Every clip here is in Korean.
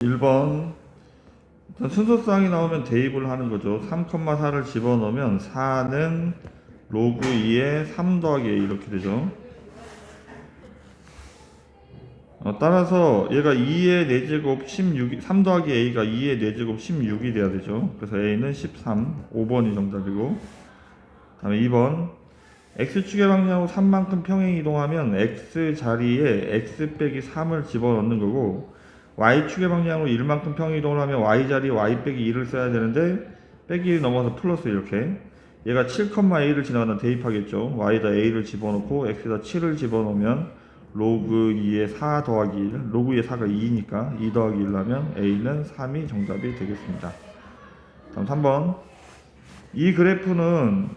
1번 순서쌍이 나오면 대입을 하는 거죠. 3,4를 집어넣으면 4는 로그 2의 3 더하기 a 이렇게 되죠. 따라서 얘가 2의 4제곱 16, 3 더하기 a가 2의 4제곱 16이 돼야 되죠. 그래서 a는 13, 5번이 정답이고, 다음에 2번 x축의 방향으로 3만큼 평행 이동하면 x 자리에 x 빼기 3을 집어넣는 거고, y축의 방향으로 1만큼 평행 이동을 하면 y 자리에 y 빼기 2를 써야 되는데 빼기 1 넘어서 플러스 이렇게, 얘가 7,a를 지나가다 대입하겠죠. y에다 a를 집어넣고 x에다 7을 집어넣으면 로그 2의 4 더하기 1, 로그 2의 4가 2니까 2 더하기 1 하면 a는 3이 정답이 되겠습니다. 다음 3번, 이 그래프는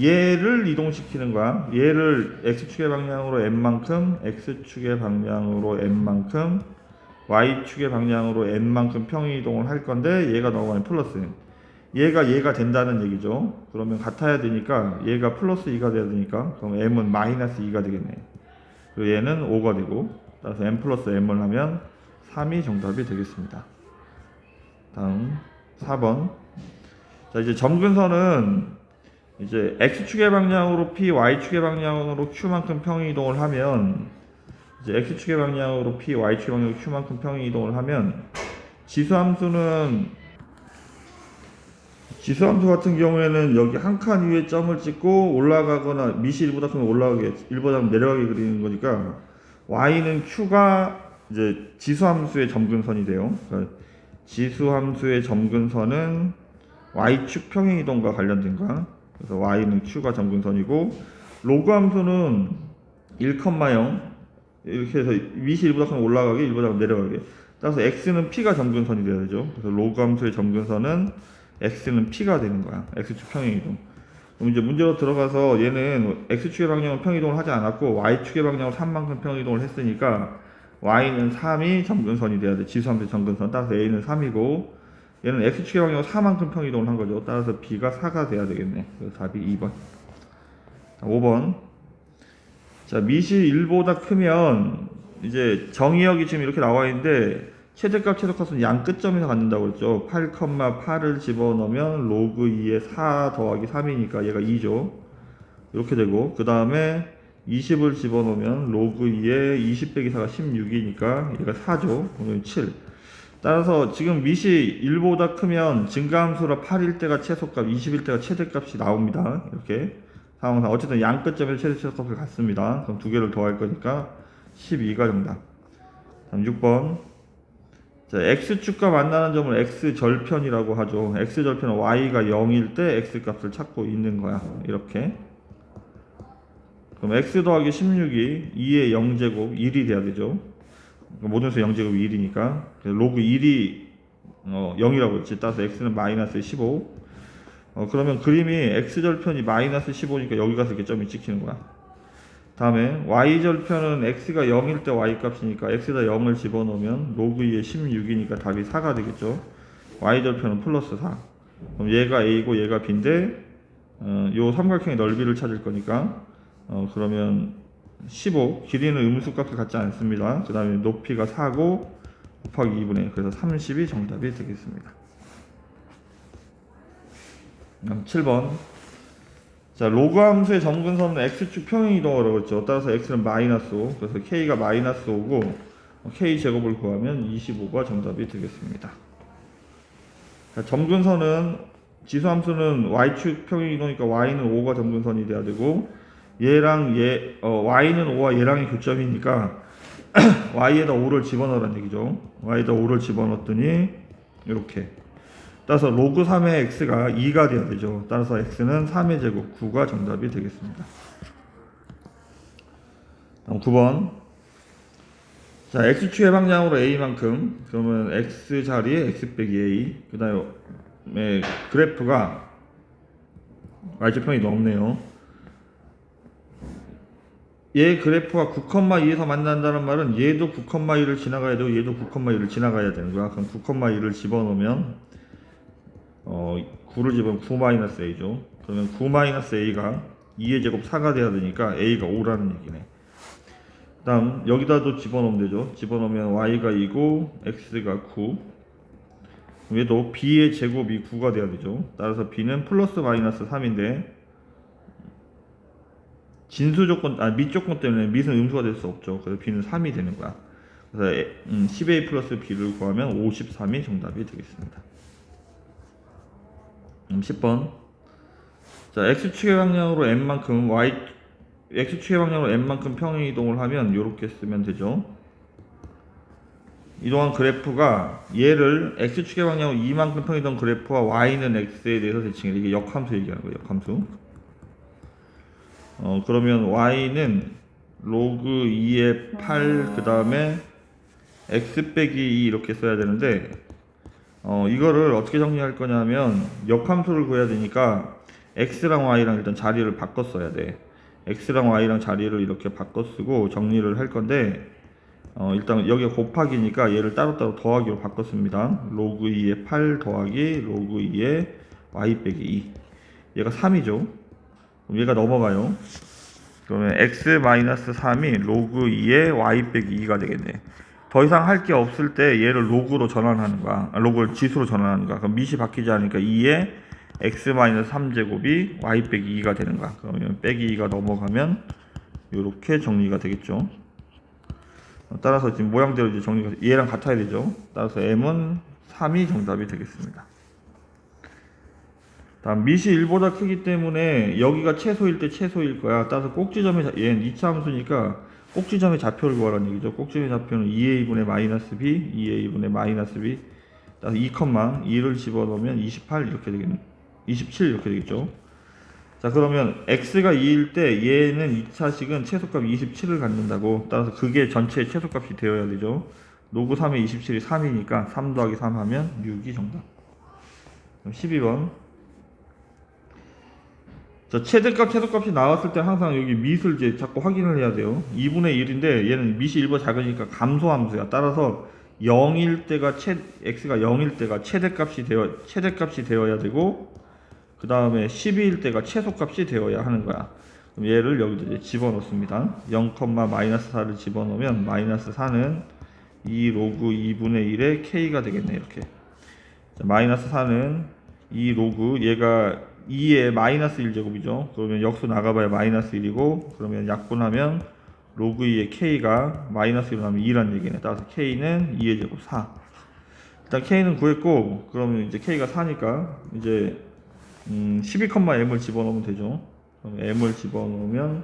얘를 이동시키는 거야. 얘를 x축의 방향으로 n만큼, x축의 방향으로 n만큼, y축의 방향으로 n만큼 평행 이동을 할 건데, 얘가 넘어가면 플러스, 얘가 된다는 얘기죠. 그러면 같아야 되니까 얘가 플러스 2가 돼야 되니까, 그럼 m은 마이너스 2가 되겠네. 그리고 얘는 5가 되고, 따라서 m 플러스 m을 하면 3이 정답이 되겠습니다. 다음 4번. 자, 이제 점근선은 이제 x축의 방향으로 p, y축의 방향으로 q만큼 평행 이동을 하면, 이제 x축의 방향으로 p, y축의 방향으로 q만큼 평행 이동을 하면, 지수함수 같은 경우에는 여기 한 칸 위에 점을 찍고 올라가거나, 미시 1보다 크면 올라가게, 1보다 크면 내려가게 그리는 거니까, y는 q가 이제 지수함수의 점근선이 돼요. 그러니까 지수함수의 점근선은 y축 평행이동과 관련된 거야. 그래서 y는 q가 점근선이고, 로그 함수는 1,0 이렇게 해서 미시 1보다 크면 올라가게, 1보다 크면 내려가게. 따라서 x는 p가 점근선이 돼야 되죠. 그래서 로그 함수의 점근선은 x는 p가 되는 거야. x축 평행이동. 그럼 이제 문제로 들어가서 얘는 x축의 방향으로 평행이동을 하지 않았고 y축의 방향으로 3만큼 평행이동을 했으니까 y는 3이 점근선이 돼야 돼. 지수함수의 점근선. 따라서 a는 3이고, 얘는 x축의 방향으로 4만큼 평행이동을 한 거죠. 따라서 b가 4가 돼야 되겠네. 그래서 답이 2번. 5번. 자, 미시 1보다 크면 이제 정의역이 지금 이렇게 나와 있는데, 최대값 최소값은 양 끝점에서 갖는다고 그랬죠. 8,8을 집어넣으면 로그 2의 4 더하기 3이니까 얘가 2죠. 이렇게 되고, 그 다음에 20을 집어넣으면 로그 2의 20 빼기 4가 16이니까 얘가 4죠. 그러면 7. 따라서 지금 미시 1보다 크면 증가함수라 8일 때가 최소값, 20일 때가 최대값이 나옵니다. 이렇게 상황상 어쨌든 양 끝점에서 최소값을 갖습니다. 그럼 두 개를 더할 거니까 12가 정답. 다음 6번. 자, x축과 만나는 점을 x절편이라고 하죠. x절편은 y가 0일 때 x값을 찾고 있는 거야. 이렇게. 그럼 x 더하기 16이 2의 0제곱 1이 돼야 되죠. 모든 수 0제곱이 1이니까. 로그 1이 0이라고 했지. 따라서 x는 마이너스 15. 그러면 그림이 x절편이 마이너스 15니까 여기 가서 이렇게 점이 찍히는 거야. 다음에 y절편은 x가 0일 때 y값이니까 x에다 0을 집어넣으면 로그 2의 16이니까 답이 4가 되겠죠. y절편은 플러스 4. 그럼 얘가 a고 얘가 b인데, 요 삼각형의 넓이를 찾을 거니까, 그러면 15, 길이는 음수값을 갖지 않습니다. 그 다음에 높이가 4고 곱하기 2분의 1, 그래서 30이 정답이 되겠습니다. 7번. 자, 로그 함수의 점근선은 x축 평행이동이라고 했죠. 따라서 x는 마이너스 5, 그래서 k가 마이너스 5고 k 제곱을 구하면 25가 정답이 되겠습니다. 자, 점근선은 지수함수는 y축 평행이동이니까 y는 5가 점근선이 돼야 되고, 얘랑 y는 5와 얘랑이 교점이니까 y에다 5를 집어넣으라는 얘기죠. y에다 5를 집어넣었더니 이렇게, 따라서 로그 3의 x가 2가 돼야 되죠. 따라서 x는 3의 제곱 9가 정답이 되겠습니다. 다음 9번. 자, x축의 방향으로 a만큼, 그러면 x 자리에 x 빼기 a, 그 다음에 그래프가 y축 평이 없네요. 얘 그래프가 9,2에서 만난다는 말은 얘도 9,2를 지나가야 되고 얘도 9,2를 지나가야 되는 거야. 그럼 9,2를 집어넣으면 9를 집으면 9-a죠. 그러면 9-a가 2의 제곱 4가 돼야 되니까 a가 5라는 얘기네. 다음 여기다도 집어넣으면 되죠. 집어넣으면 y가 2고 x가 9. 얘도 b의 제곱이 9가 돼야 되죠. 따라서 b는 플러스 마이너스 3인데 진수 조건, 밑 조건 때문에 밑은 음수가 될 수 없죠. 그래서 b는 3이 되는 거야. 그래서 10a 플러스 b를 구하면 53이 정답이 되겠습니다. 10번. 자, x축의 방향으로 n만큼 x축의 방향으로 n만큼 평행이동을 하면 이렇게 쓰면 되죠. 이동한 그래프가 얘를 x축의 방향으로 이만큼 평행이동 그래프와 y는 x에 대해서 대칭해. 이게 역함수 얘기하는 거예요. 역함수. 그러면 y는 로그 2의 8 그 다음에 x 빼기 2 이렇게 써야 되는데 이거를 어떻게 정리할 거냐면 역함수를 구해야 되니까 x랑 y랑 일단 자리를 바꿔 써야 돼. x랑 y랑 자리를 이렇게 바꿔 쓰고 정리를 할 건데 일단 여기가 곱하기니까 얘를 따로따로 더하기로 바꿨습니다. 로그 2의 8 더하기 로그 2의 y 빼기 2. 얘가 3이죠. 그럼 얘가 넘어가요. 그러면 x-3이 로그 2의 y 빼기 2가 되겠네. 더 이상 할 게 없을 때 얘를 로그로 전환하는 거야. 로그를 지수로 전환하는 거야. 그럼 밑이 바뀌지 않으니까 2의 x-3제곱이 y 빼기 2가 되는 거야. 그러면 빼기 2가 넘어가면 이렇게 정리가 되겠죠. 따라서 지금 모양대로 이제 정리가 얘랑 같아야 되죠. 따라서 m은 3이 정답이 되겠습니다. 다음 밑이 1보다 크기 때문에 여기가 최소일 때 최소일 거야. 따라서 꼭지점의 얘는 2차 함수니까 꼭지점의 좌표를 구하라는 얘기죠. 꼭지점의 좌표는 2a분의 마이너스 b, 2a분의 마이너스 b. 따라서 2,2를 집어넣으면 28 이렇게 되겠네. 27 이렇게 되겠죠. 자, 그러면 x가 2일 때 얘는 2차식은 최소값 27을 갖는다고. 따라서 그게 전체의 최소값이 되어야 되죠. 로그 3의 27이 3이니까 3 더하기 3 하면 6이 정답. 그럼 12번. 자, 최소값이 나왔을 때 항상 여기 밑을 이제 자꾸 확인을 해야 돼요. 2분의 1인데 얘는 밑이 1보다 작으니까 감소함수야. 따라서 0일 때가 x가 0일 때가 최대값이 되어야 되고, 그 다음에 12일 때가 최소값이 되어야 하는 거야. 그럼 얘를 여기다 이제 집어넣습니다. 0, 마이너스 4를 집어넣으면 마이너스 4는 2 로그 2분의 1의 k가 되겠네. 이렇게. 자, 마이너스 4는 2 로그 얘가 2의 마이너스 1제곱이죠. 그러면 역수 나가봐야 마이너스 1이고, 그러면 약분하면 로그 2의 k가 마이너스 1로 나면 2라는 얘기네. 따라서 k는 2의 제곱 4. 일단 k는 구했고, 그러면 이제 k가 4니까 이제 12,m을 집어넣으면 되죠. 그럼 m을 집어넣으면,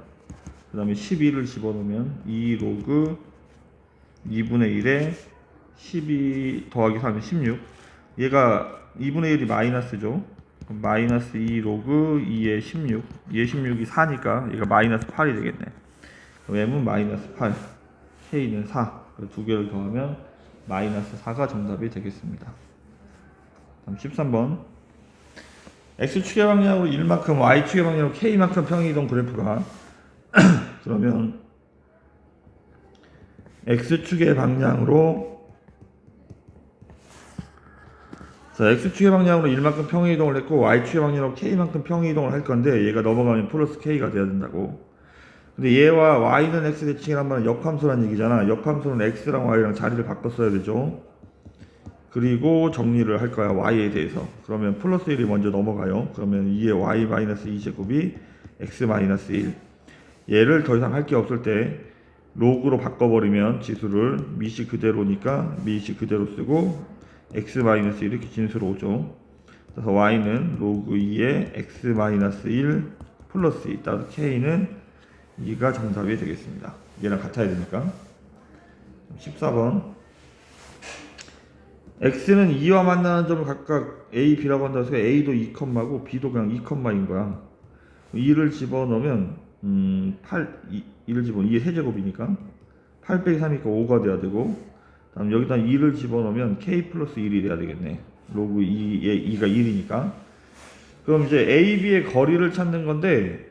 그 다음에 12를 집어넣으면 2 로그 2분의 1에 12 더하기 3은 16. 얘가 2분의 1이 마이너스죠. 그럼 마이너스 2 로그 2의 16. 2의 16이 4니까 얘가 마이너스 8이 되겠네. 그럼 m은 마이너스 8, k는 4. 두 개를 더하면 마이너스 4가 정답이 되겠습니다. 다음 13번. x축의 방향으로 1만큼, y축의 방향으로 k만큼 평행이동 그래프가 그러면 x축의 방향으로, 자, x축의 방향으로 1만큼 평행이동을 했고 y축의 방향으로 k만큼 평행이동을 할 건데 얘가 넘어가면 플러스 k가 돼야 된다고. 근데 얘와 y는 x 대칭이란 말은 역함수란 얘기잖아. 역함수는 x랑 y랑 자리를 바꿔 써야 되죠. 그리고 정리를 할 거야, y에 대해서. 그러면 플러스 1이 먼저 넘어가요. 그러면 2의 y 마이너스 2제곱이 x 마이너스 1. 얘를 더 이상 할 게 없을 때 로그로 바꿔버리면 지수를 밑이 그대로니까 밑이 그대로 쓰고 x 마이너스 1 이렇게 진수로 오죠. 그래서 y는 로그 2의 x 마이너스 1 플러스 2. 따라서 k는 2가 정답이 되겠습니다. 얘랑 같아야 되니까. 14번. x는 2와 만나는 점을 각각 a, b라고 한다고 해서 a도 2컴마고 b도 그냥 2컴마인 거야. 2를 집어넣으면 2를 집어넣으면 2의 세제곱이니까 8 빼기 3이니까 5가 돼야 되고, 다음 여기다 2를 집어넣으면 k 플러스 1이 돼야 되겠네. 로그 2의 2가 1이니까. 그럼 이제 a, b의 거리를 찾는 건데,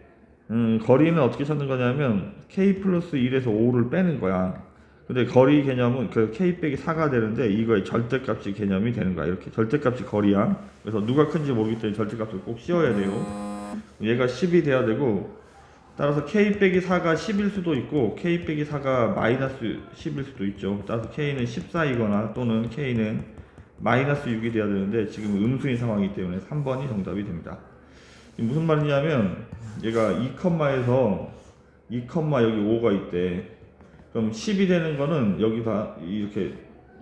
거리는 어떻게 찾는 거냐면 k 플러스 1에서 5를 빼는 거야. 근데 거리 개념은 그 k 빼기 4가 되는데 이거의 절대값이 개념이 되는 거야. 이렇게 절대값이 거리야. 그래서 누가 큰지 모르기 때문에 절대값을 꼭 씌워야 돼요. 얘가 10이 돼야 되고, 따라서 k 빼기 4가 10일 수도 있고 k 빼기 4가 마이너스 10일 수도 있죠. 따라서 k는 14이거나 또는 k는 마이너스 6이 돼야 되는데 지금 음수인 상황이기 때문에 3번이 정답이 됩니다. 무슨 말이냐면 얘가 2컴마에서 2컴마 여기 5가 있대. 그럼 10이 되는 거는 여기다 이렇게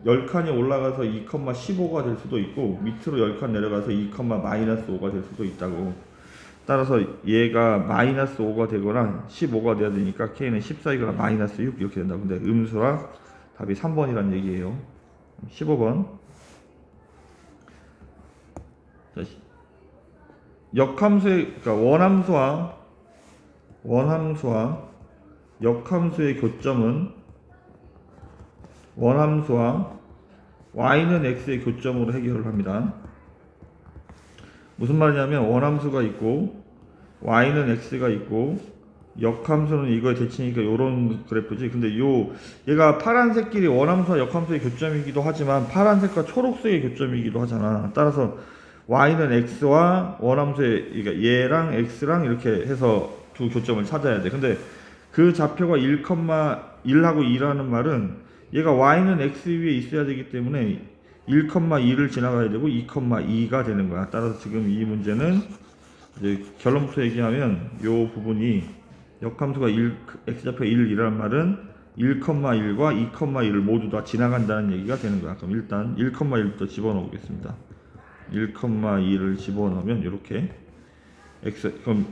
10칸이 올라가서 2,15가 될 수도 있고 밑으로 10칸 내려가서 2,-5가 될 수도 있다고. 따라서 얘가 마이너스 5가 되거나 15가 돼야 되니까 k는 14이거나 마이너스 6 이렇게 된다. 근데 음수라 답이 3번이란 얘기예요. 15번. 자, 역함수의 그러니까 원함수와 역함수의 교점은 원함수와 y는 x의 교점으로 해결을 합니다. 무슨 말이냐면 원함수가 있고 y는 x가 있고 역함수는 이거에 대칭이니까 이런 그래프지. 근데 얘가 파란색 길이 원함수와 역함수의 교점이기도 하지만 파란색과 초록색의 교점이기도 하잖아. 따라서 y는 x와 원함수의 그러니까 얘랑 x랑 이렇게 해서 두 교점을 찾아야 돼. 근데 그 좌표가 1,1하고 2라는 말은 얘가 y는 x 위에 있어야 되기 때문에 1,2를 지나가야 되고 2,2가 되는 거야. 따라서 지금 이 문제는 이제 결론부터 얘기하면 이 부분이 역함수가 x좌표 1이라는 말은 1,1과 2,1을 모두 다 지나간다는 얘기가 되는 거야. 그럼 일단 1,1부터 집어넣어 보겠습니다. 1,2를 집어넣으면 이렇게 x 그럼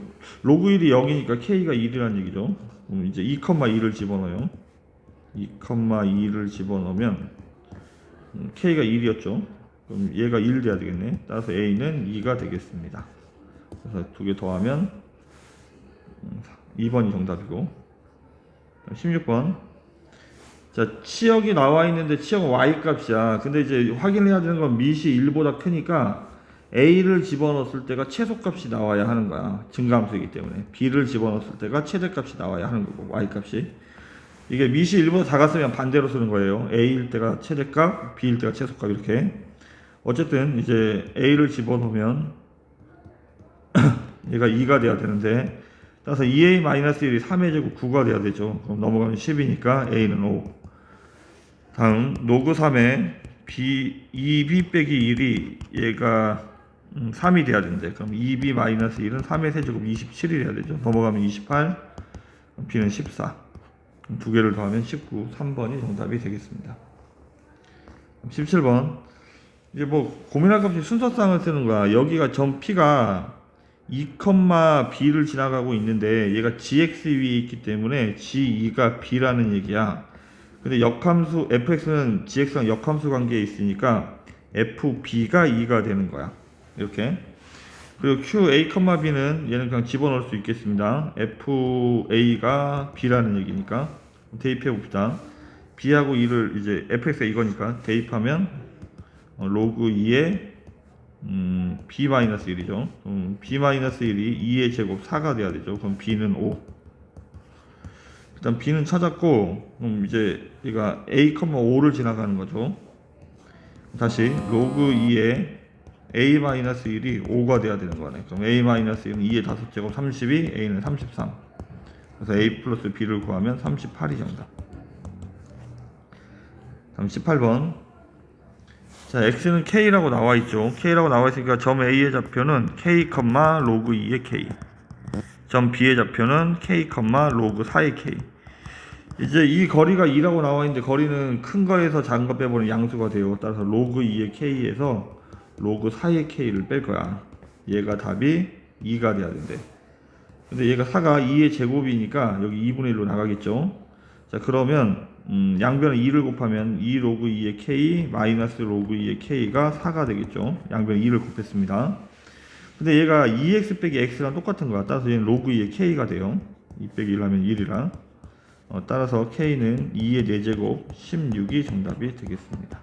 로그 1이 0이니까 k가 1이라는 얘기죠. 그럼 이제 2,2를 집어넣어요. 2,2를 집어넣으면 k가 1이었죠. 그럼 얘가 1 돼야 되겠네. 따라서 a는 2가 되겠습니다. 그래서 두 개 더하면 2번이 정답이고. 16번. 자, 치역이 나와 있는데 치역은 y 값이야. 근데 이제 확인해야 되는 건 밑이 1보다 크니까 a를 집어넣었을 때가 최소값이 나와야 하는 거야. 증가함수이기 때문에. b를 집어넣었을 때가 최대값이 나와야 하는 거고 y 값이. 이게 밑이 1보다 작았으면 반대로 쓰는 거예요. a일 때가 최대값, b일 때가 최소값 이렇게. 어쨌든 이제 a를 집어넣으면 얘가 2가 돼야 되는데 따라서 2a-1이 3의 제곱 9가 돼야 되죠. 그럼 넘어가면 10이니까 a는 5. 다음 로그 3에 2b 빼기 1이 얘가 3이 돼야 되는데 그럼 2b-1은 3의 세제곱 27이 돼야 되죠. 넘어가면 28, b는 14. 두 개를 더하면 19, 3번이 정답이 되겠습니다. 17번. 이제 뭐 고민할 것 없이 순서쌍을 쓰는 거야. 여기가 점 P가 2,b를 지나가고 있는데 얘가 gx 위에 있기 때문에 g2가 b라는 얘기야. 근데 역함수 fx는 gx랑 역함수 관계에 있으니까 fb가 2가 되는 거야. 이렇게. 그리고 qa, b는 얘는 그냥 집어넣을 수 있겠습니다. fa가 b라는 얘기니까 대입해 봅시다. b하고 2를 이제 fx가 이거니까 대입하면 로그 2에 b-1이죠. b-1이 2의 제곱 4가 돼야 되죠. 그럼 b는 5. 일단 b는 찾았고 이제 얘가 a,5를 지나가는 거죠. 다시 로그 2에 a-1이 5가 돼야 되는 거네. 그럼 a-1은 2의 5제곱 32, a는 33. 그래서 a 플러스 b를 구하면 38이 정답. 다음 18번. 자, x는 k라고 나와 있죠. k라고 나와 있으니까 점 a의 좌표는 k, 로그 2의 k. 점 b의 좌표는 k, 로그 4의 k. 이제 이 거리가 2라고 나와 있는데 거리는 큰 거에서 작은 거 빼버리면 양수가 돼요. 따라서 로그 2의 k에서 로그 4의 k를 뺄 거야. 얘가 답이 2가 돼야 된대. 근데 얘가 4가 2의 제곱이니까 여기 2분의 1로 나가겠죠. 자, 그러면 양변에 2를 곱하면 2 로그 2의 k 마이너스 로그 2의 k가 4가 되겠죠. 양변에 2를 곱했습니다. 근데 얘가 2x 빼기 x랑 똑같은 거야. 따라서 얘는 로그 2의 k가 돼요. 2 빼기 1 하면 1이라. 따라서 k는 2의 4제곱 16이 정답이 되겠습니다.